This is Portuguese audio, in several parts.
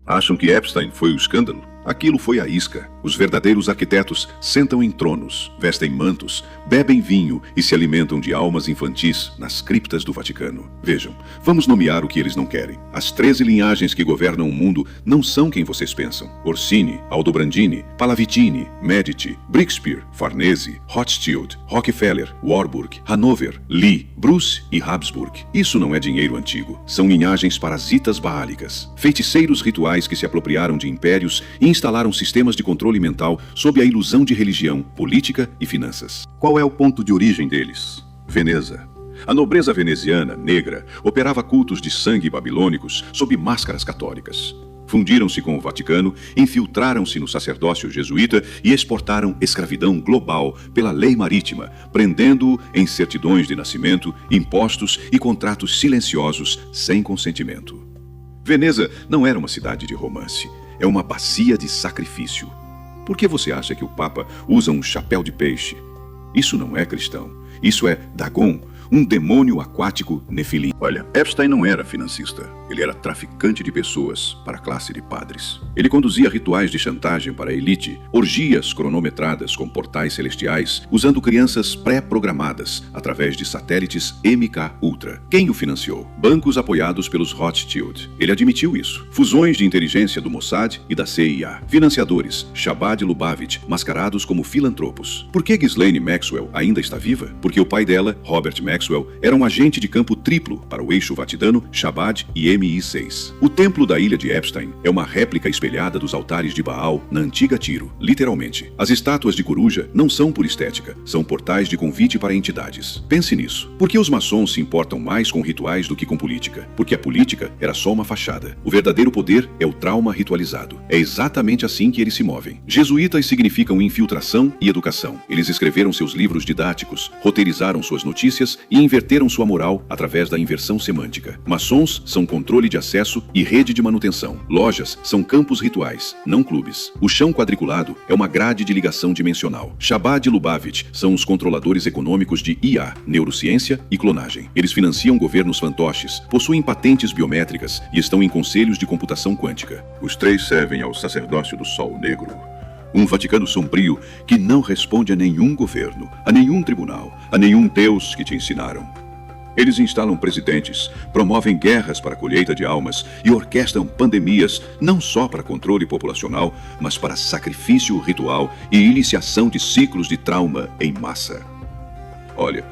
Acham que Epstein foi o escândalo? Aquilo foi a isca. Os verdadeiros arquitetos sentam em tronos, vestem mantos, bebem vinho e se alimentam de almas infantis nas criptas do Vaticano. Vejam, vamos nomear o que eles não querem. As 13 linhagens que governam o mundo não são quem vocês pensam. Orsini, Aldobrandini, Pallavicini, Medici, Breakspere, Farnese, Rothschild, Rockefeller, Warburg, Hanover, Lee, Bruce e Habsburg. Isso não é dinheiro antigo. São linhagens parasitas baálicas. Feiticeiros rituais que se apropriaram de impérios e instalaram sistemas de controle mental sob a ilusão de religião, política e finanças. Qual é o ponto de origem deles? Veneza. A nobreza veneziana, negra, operava cultos de sangue babilônicos sob máscaras católicas. Fundiram-se com o Vaticano, infiltraram-se no sacerdócio jesuíta e exportaram escravidão global pela lei marítima, prendendo-o em certidões de nascimento, impostos e contratos silenciosos sem consentimento. Veneza não era uma cidade de romance. É uma bacia de sacrifício. Por que você acha que o Papa usa um chapéu de peixe? Isso não é cristão. Isso é Dagon, um demônio aquático nefilim. Olha, Epstein não era financista. Ele era traficante de pessoas para a classe de padres. Ele conduzia rituais de chantagem para a elite, orgias cronometradas com portais celestiais, usando crianças pré-programadas através de satélites MK Ultra. Quem o financiou? Bancos apoiados pelos Rothschild. Ele admitiu isso. Fusões de inteligência do Mossad e da CIA. Financiadores, Chabad e Lubavitch, mascarados como filantropos. Por que Ghislaine Maxwell ainda está viva? Porque o pai dela, Robert Maxwell, era um agente de campo triplo para o eixo Vaticano, Chabad e MI6. O templo da ilha de Epstein é uma réplica espelhada dos altares de Baal na antiga Tiro, literalmente. As estátuas de coruja não são por estética, são portais de convite para entidades. Pense nisso. Por que os maçons se importam mais com rituais do que com política? Porque a política era só uma fachada. O verdadeiro poder é o trauma ritualizado. É exatamente assim que eles se movem. Jesuítas significam infiltração e educação. Eles escreveram seus livros didáticos, roteirizaram suas notícias e inverteram sua moral através da inversão semântica. Maçons são controle de acesso e rede de manutenção. Lojas são campos rituais, não clubes. O chão quadriculado é uma grade de ligação dimensional. Chabad e Lubavitch são os controladores econômicos de IA, neurociência e clonagem. Eles financiam governos fantoches, possuem patentes biométricas e estão em conselhos de computação quântica. Os 3 servem ao sacerdócio do Sol Negro. Um Vaticano sombrio que não responde a nenhum governo, a nenhum tribunal, a nenhum Deus que te ensinaram. Eles instalam presidentes, promovem guerras para a colheita de almas e orquestram pandemias não só para controle populacional, mas para sacrifício ritual e iniciação de ciclos de trauma em massa. Olha,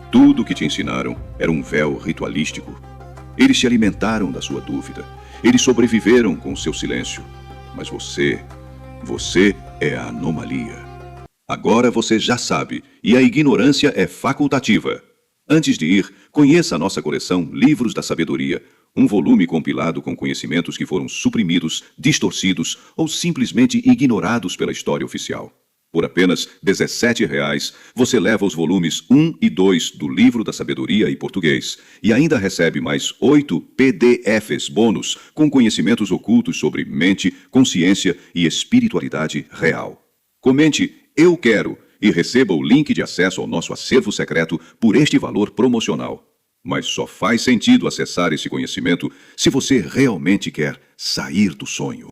tudo o que te ensinaram era um véu ritualístico. Eles se alimentaram da sua dúvida. Eles sobreviveram com seu silêncio. Mas você é a anomalia. Agora você já sabe, e a ignorância é facultativa. Antes de ir, conheça a nossa coleção Livros da Sabedoria, um volume compilado com conhecimentos que foram suprimidos, distorcidos ou simplesmente ignorados pela história oficial. Por apenas R$ 17,00, você leva os volumes 1 e 2 do Livro da Sabedoria em português e ainda recebe mais 8 PDFs bônus com conhecimentos ocultos sobre mente, consciência e espiritualidade real. Comente "Eu quero" e receba o link de acesso ao nosso acervo secreto por este valor promocional. Mas só faz sentido acessar esse conhecimento se você realmente quer sair do sonho.